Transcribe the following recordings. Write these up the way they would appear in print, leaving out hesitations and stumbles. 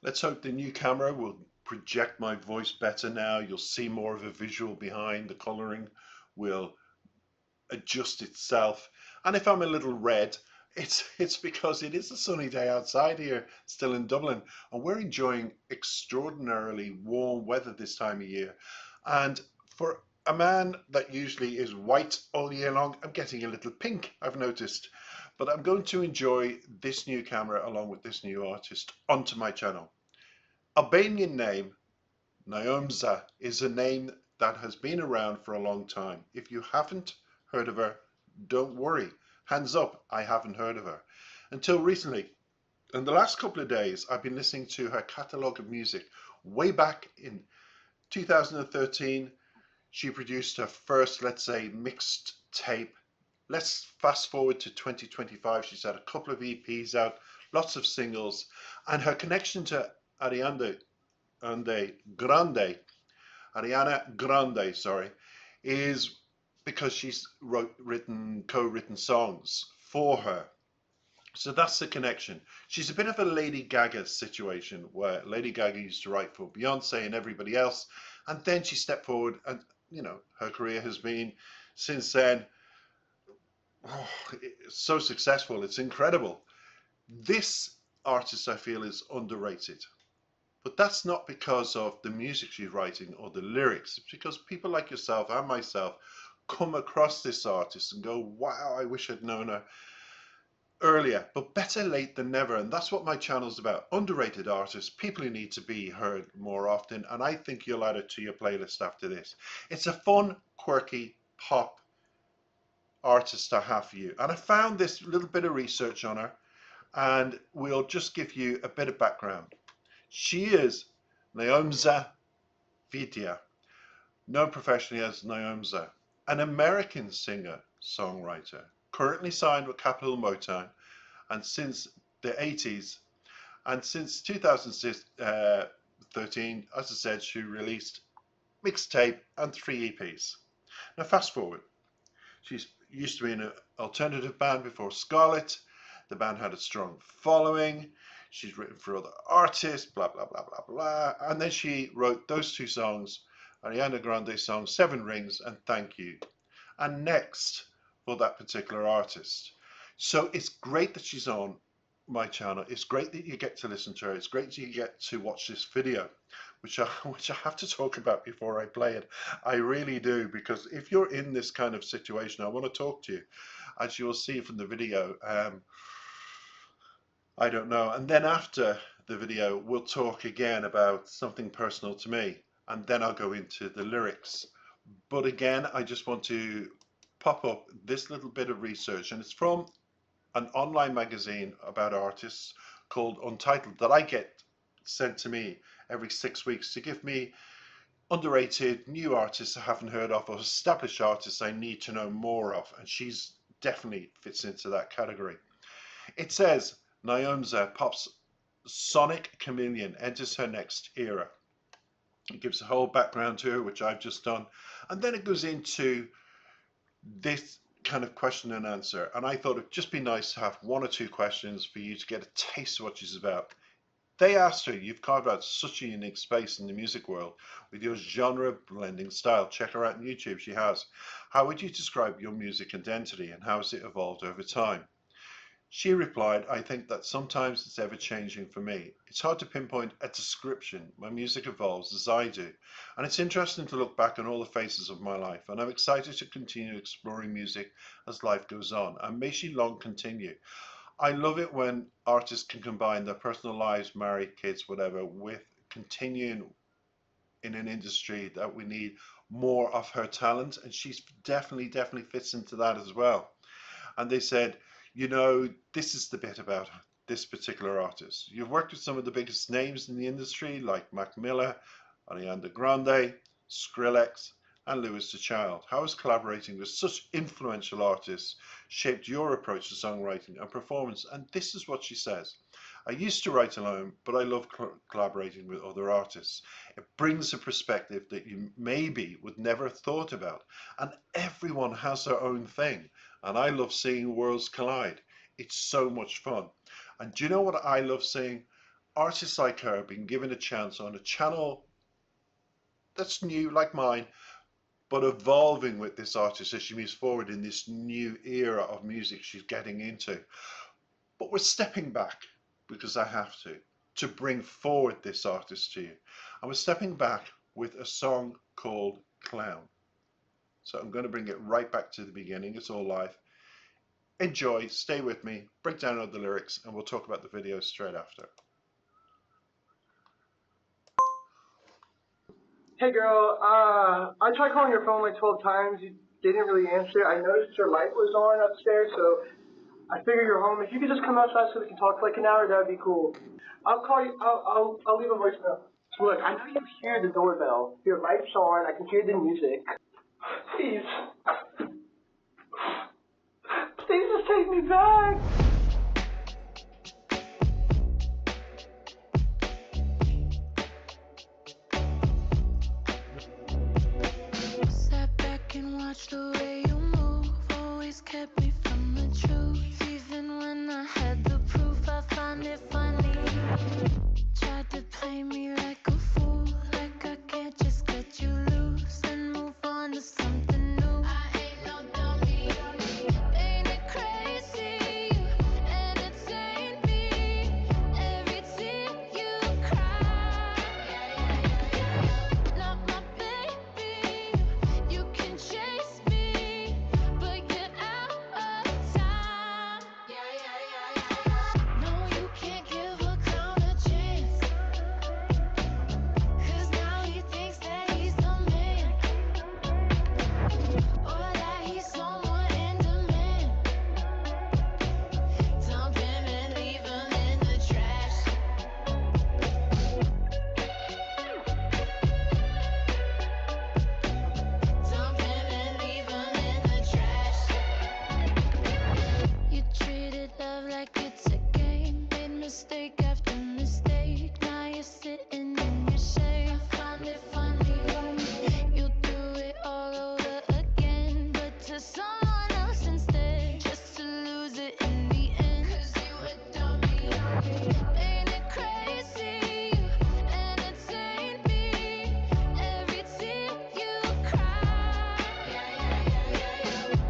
Let's hope the new camera will project my voice better now. You'll see more of a visual behind. The coloring will adjust itself. And if I'm a little red, it's because it is a sunny day outside here, still in Dublin, and we're enjoying extraordinarily warm weather this time of year. And for a man that usually is white all year long, I'm getting a little pink, I've noticed. But I'm going to enjoy this new camera along with this new artist onto my channel. Albanian name Naomza is a name that has been around for a long time. If you haven't heard of her, don't worry. Hands up, I haven't heard of her. Until recently, in the last couple of days, I've been listening to her catalogue of music. Way back in 2013, she produced her first, let's say, mixed tape. Let's fast forward to 2025. She's had a couple of EPs out, lots of singles, and her connection to Ariana Grande Ariana Grande, sorry, is because she's co-written songs for her. So that's the connection. She's a bit of a Lady Gaga situation where Lady Gaga used to write for Beyonce and everybody else, and then she stepped forward, and her career has been since then so successful. It's incredible. This artist I feel is underrated. But that's not because of the music she's writing or the lyrics. It's because people like yourself and myself come across this artist and go, wow, I wish I'd known her earlier. But better late than never. And that's what my channel's about. Underrated artists, people who need to be heard more often. And I think you'll add it to your playlist after this. It's a fun, quirky pop artist I have for you. And I found this little bit of research on her. And we'll just give you a bit of background. She is Naomza Vidya, known professionally as Naomza, an American singer-songwriter, currently signed with Capitol Motown, and since the 80s, and since 2013, as I said, she released mixtape and 3 EPs. Now fast forward, she used to be in an alternative band before Scarlet. The band had a strong following. She's written for other artists, blah, blah, blah, blah, blah. And then she wrote those two songs, Ariana Grande's song, Seven Rings and Thank You. And next for that particular artist. So it's great that she's on my channel. It's great that you get to listen to her. It's great that you get to watch this video, which I have to talk about before I play it. I really do, because if you're in this kind of situation, I want to talk to you. As you'll see from the video, I don't know. And then after the video, we'll talk again about something personal to me, and then I'll go into the lyrics. But again, I just want to pop up this little bit of research, and it's from an online magazine about artists called Untitled that I get sent to me every 6 weeks to give me underrated new artists I haven't heard of, or established artists I need to know more of, and she's definitely fits into that category. It says, Naomza Pop's sonic chameleon enters her next era. It gives a whole background to her, which I've just done. And then it goes into this kind of question and answer. And I thought it'd just be nice to have one or two questions for you to get a taste of what she's about. They asked her, you've carved out such a unique space in the music world with your genre blending style. Check her out on YouTube, she has. How would you describe your music identity and how has it evolved over time? She replied, I think that sometimes it's ever changing for me. It's hard to pinpoint a description. My music evolves as I do. And it's interesting to look back on all the phases of my life. And I'm excited to continue exploring music as life goes on. And may she long continue. I love it when artists can combine their personal lives, married, kids, whatever, with continuing in an industry that we need more of her talent. And she's definitely fits into that as well. And they said, this is the bit about this particular artist. You've worked with some of the biggest names in the industry like Mac Miller, Ariana Grande, Skrillex, and Louis the Child. How has collaborating with such influential artists shaped your approach to songwriting and performance? And this is what she says. I used to write alone, but I love collaborating with other artists. It brings a perspective that you maybe would never have thought about. And everyone has their own thing. And I love seeing worlds collide. It's so much fun. And do you know what I love seeing? artists like her being given a chance on a channel that's new, like mine, but evolving with this artist as she moves forward in this new era of music she's getting into. But we're stepping back because I have to bring forward this artist to you. And we're stepping back with a song called Clown. So I'm going to bring it right back to the beginning. It's all live. Enjoy, stay with me, break down all the lyrics, and we'll talk about the video straight after. Hey girl, I tried calling your phone like 12 times. You didn't really answer. I noticed your light was on upstairs, so I figured you're home. If you could just come outside so we can talk for like an hour, that would be cool. I'll call you. I'll leave a voicemail. So look, I know you hear the doorbell. Your light's on. I can hear the music. Please, please just take me back. Sat back and watched the way you move. Always kept me from the truth. Even when I had the proof, I find it funny. Tried to play me like a fool, like I can't just cut you loose and move on to something new. I ain't no dummy. Ain't it crazy? You entertain me. Every tear you cry. Not my baby. You can chase me, but you're out of time. No, you can't give a clown a chance. 'Cause now he thinks that he's the man, or that he's someone in demand. Dump him and leave him in the trash. Dump him and leave him in the trash. You treated love like it's a game, made mistake after mistake. Now you're sitting in your shame. I find it funny. You do it all over again, but to someone else instead, just to lose it in the end. 'Cause you a dummy. Ain't it crazy? You entertain me. Every tear you cry.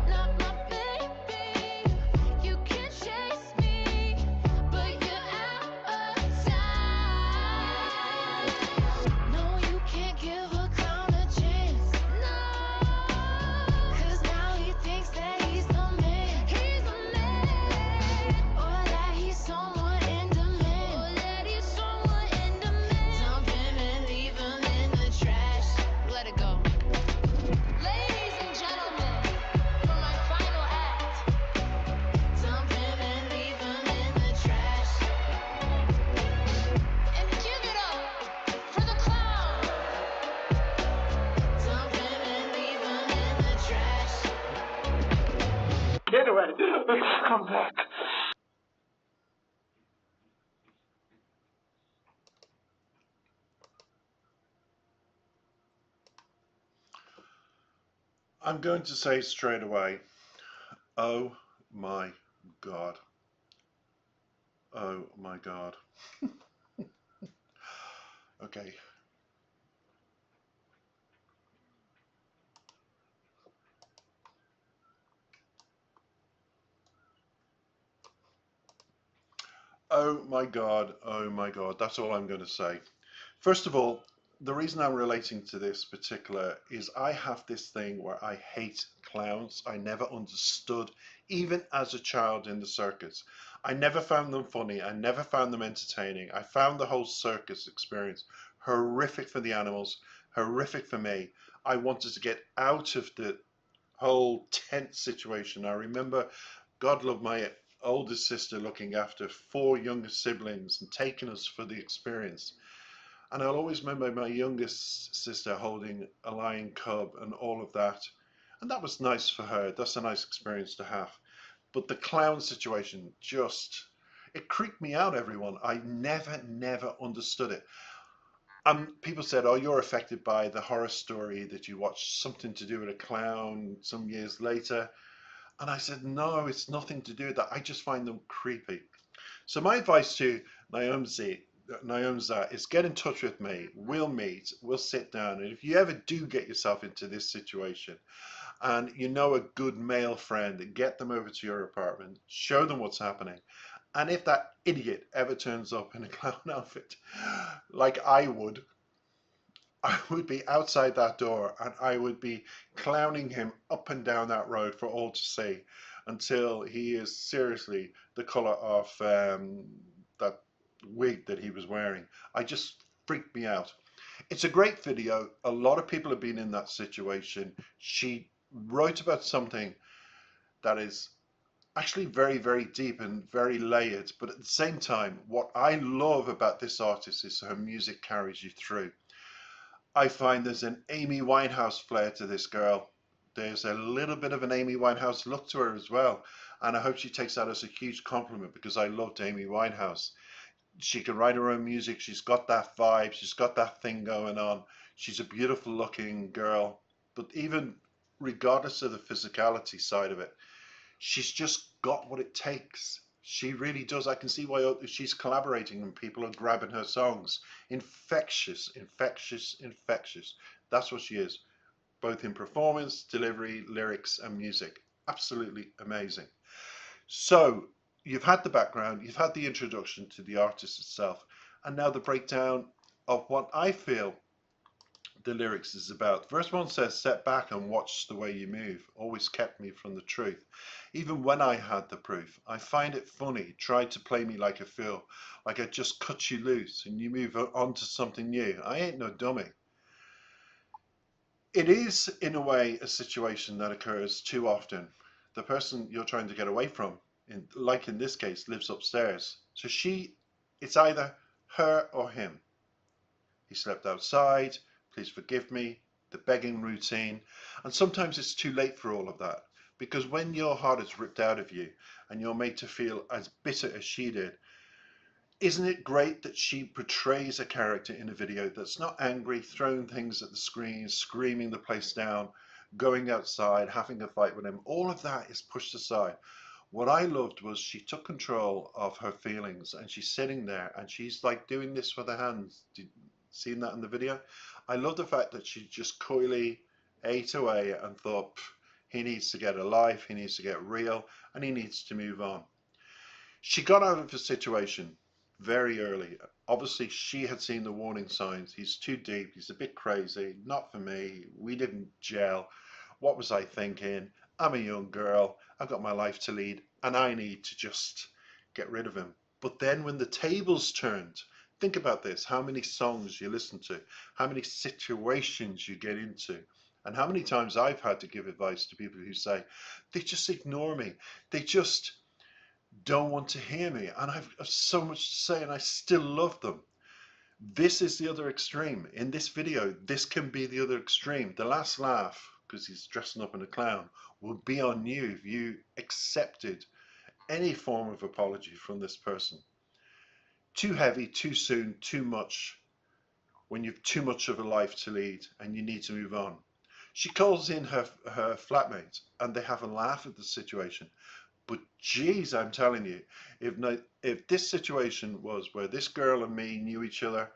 Not my baby. You can chase me, but you're out of time. No, you can't give a clown a chance. No, 'cause now he thinks that he's the man. He's the man, or that he's someone in demand. Or that he's someone in demand. Dump him and leave him in the trash. Let it go. Ladies and gentlemen, for my final act. Dump him and leave him in the trash. And give it up for the clown. Dump him and leave him in the trash. Get away. Come back. I'm going to say straight away, oh my God. Oh my God. Okay. Oh my God. Oh my God. That's all I'm going to say. First of all, the reason I'm relating to this particular is I have this thing where I hate clowns. I never understood, even as a child in the circus. I never found them funny. I never found them entertaining. I found the whole circus experience horrific for the animals, horrific for me. I wanted to get out of the whole tent situation. I remember, God love my oldest sister, looking after 4 younger siblings and taking us for the experience. And I'll always remember my youngest sister holding a lion cub and all of that. And that was nice for her. That's a nice experience to have. But the clown situation just, it creeped me out, everyone. I never understood it. People said, oh, you're affected by the Horror Story that you watched, something to do with a clown some years later. And I said, no, it's nothing to do with that. I just find them creepy. So my advice to Naomi Nyomza, is get in touch with me. We'll meet, we'll sit down. And if you ever do get yourself into this situation and you know a good male friend, get them over to your apartment, show them what's happening. And if that idiot ever turns up in a clown outfit, like I would be outside that door and I would be clowning him up and down that road for all to see until he is seriously the color of that wig that he was wearing. I just freaked me out. It's a great video. A lot of people have been in that situation. She wrote about something that is actually very, very deep and very layered, but at the same time, what I love about this artist is her music carries you through. I find there's an Amy Winehouse flair to this girl. There's a little bit of an Amy Winehouse look to her as well. And I hope she takes that as a huge compliment because I loved Amy Winehouse. She can write her own music. She's got that vibe. She's got that thing going on. She's a beautiful looking girl. But even regardless of the physicality side of it, she's just got what it takes. She really does. I can see why she's collaborating and people are grabbing her songs. Infectious, infectious, infectious. That's what she is, both in performance, delivery, lyrics, and music. Absolutely amazing. So you've had the background, you've had the introduction to the artist itself, and now the breakdown of what I feel the lyrics is about. Verse 1 says, "Set back and watch the way you move, always kept me from the truth. Even when I had the proof, I find it funny, tried to play me like a fool, like I just cut you loose and you move on to something new. I ain't no dummy." It is, in a way, a situation that occurs too often. The person you're trying to get away from, like in this case, lives upstairs. So it's either her or him. He slept outside, please forgive me, the begging routine. And sometimes it's too late for all of that. Because when your heart is ripped out of you and you're made to feel as bitter as she did, isn't it great that she portrays a character in a video that's not angry, throwing things at the screen, screaming the place down, going outside, having a fight with him? All of that is pushed aside. What I loved was she took control of her feelings and she's sitting there and she's like doing this with her hands. Seen that in the video? I love the fact that she just coyly ate away and thought, he needs to get a life, he needs to get real, and he needs to move on. She got out of the situation very early. Obviously, she had seen the warning signs. He's too deep, he's a bit crazy, not for me, we didn't gel. What was I thinking? I'm a young girl, I've got my life to lead, and I need to just get rid of him. But then when the tables turned, think about this, how many songs you listen to, how many situations you get into, and how many times I've had to give advice to people who say, they just ignore me, they just don't want to hear me, and I've so much to say and I still love them. This is the other extreme. In this video, this can be the other extreme. The last laugh, because he's dressing up in a clown, will be on you if you accepted any form of apology from this person. Too heavy, too soon, too much, when you've too much of a life to lead and you need to move on. She calls in her flatmate and they have a laugh at the situation. But geez, I'm telling you, if this situation was where this girl and me knew each other,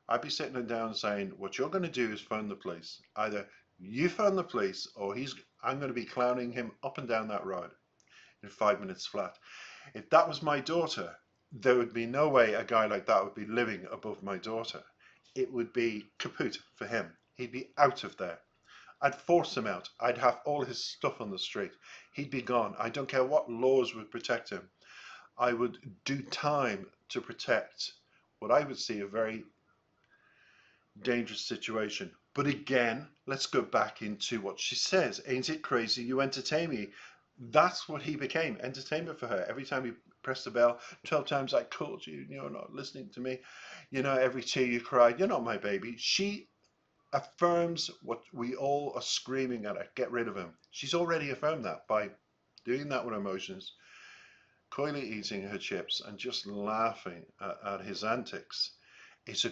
I'd be sitting her down saying, what you're going to do is phone the police. Either you phone the police or I'm going to be clowning him up and down that road in 5 minutes flat. If that was my daughter, there would be no way a guy like that would be living above my daughter. It would be kaput for him. He'd be out of there. I'd force him out. I'd have all his stuff on the street. He'd be gone. I don't care what laws would protect him. I would do time to protect what I would see a very dangerous situation. But again, let's go back into what she says. Ain't it crazy you entertain me? That's what he became, entertainment for her. Every time he pressed the bell, 12 times I called you, you're not listening to me. You know, every tear you cried, you're not my baby. She affirms what we all are screaming at her, get rid of him. She's already affirmed that by doing that with emotions, coyly eating her chips and just laughing at his antics. It's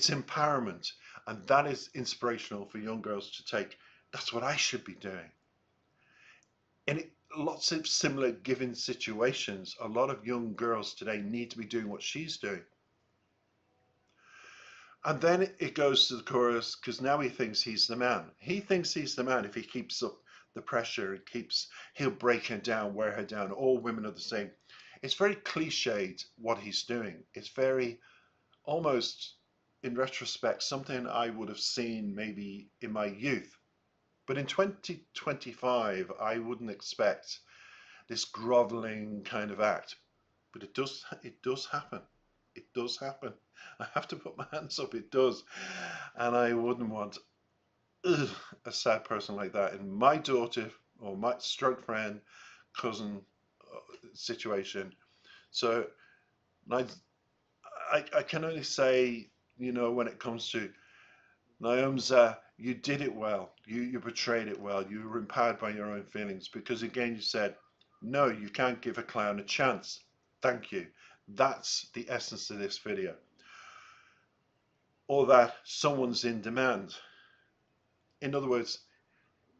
empowerment, and that is inspirational for young girls to take. That's what I should be doing. In lots of similar given situations, a lot of young girls today need to be doing what she's doing. And then it goes to the chorus because now he thinks he's the man. He thinks he's the man if he keeps up the pressure, he'll break her down, wear her down. All women are the same. It's very cliched what he's doing. It's very almost in retrospect something I would have seen maybe in my youth. But in 2025, I wouldn't expect this groveling kind of act. But it does happen. It does happen. I have to put my hands up, it does. And I wouldn't want a sad person like that in my daughter or my stroke friend, cousin situation. So I can only say, you know, when it comes to Naomza, you did it well. You portrayed it well. You were empowered by your own feelings because again you said, no, you can't give a clown a chance. Thank you. That's the essence of this video. Or that someone's in demand. In other words,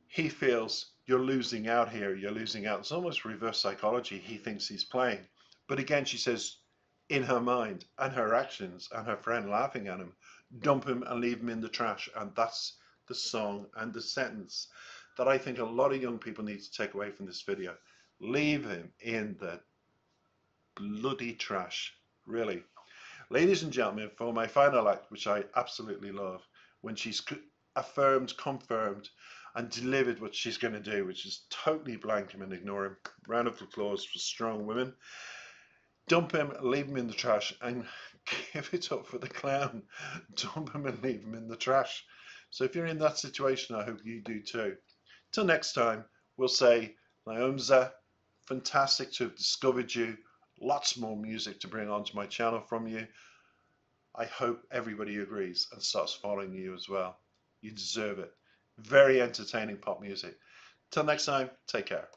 he feels you're losing out here. You're losing out. It's almost reverse psychology. He thinks he's playing. But again, she says in her mind and her actions and her friend laughing at him, dump him and leave him in the trash. And that's the song and the sentence that I think a lot of young people need to take away from this video. Leave him in the bloody trash, really. Ladies and gentlemen, for my final act, which I absolutely love, when she's affirmed, confirmed, and delivered what she's going to do, which is totally blank him and ignore him. Round of applause for strong women. Dump him, leave him in the trash, and give it up for the clown. Dump him and leave him in the trash. So if you're in that situation, I hope you do too. Till next time, we'll say, Naomza, fantastic to have discovered you. Lots more music to bring onto my channel from you. I hope everybody agrees and starts following you as well. You deserve it. Very entertaining pop music. Till next time, take care.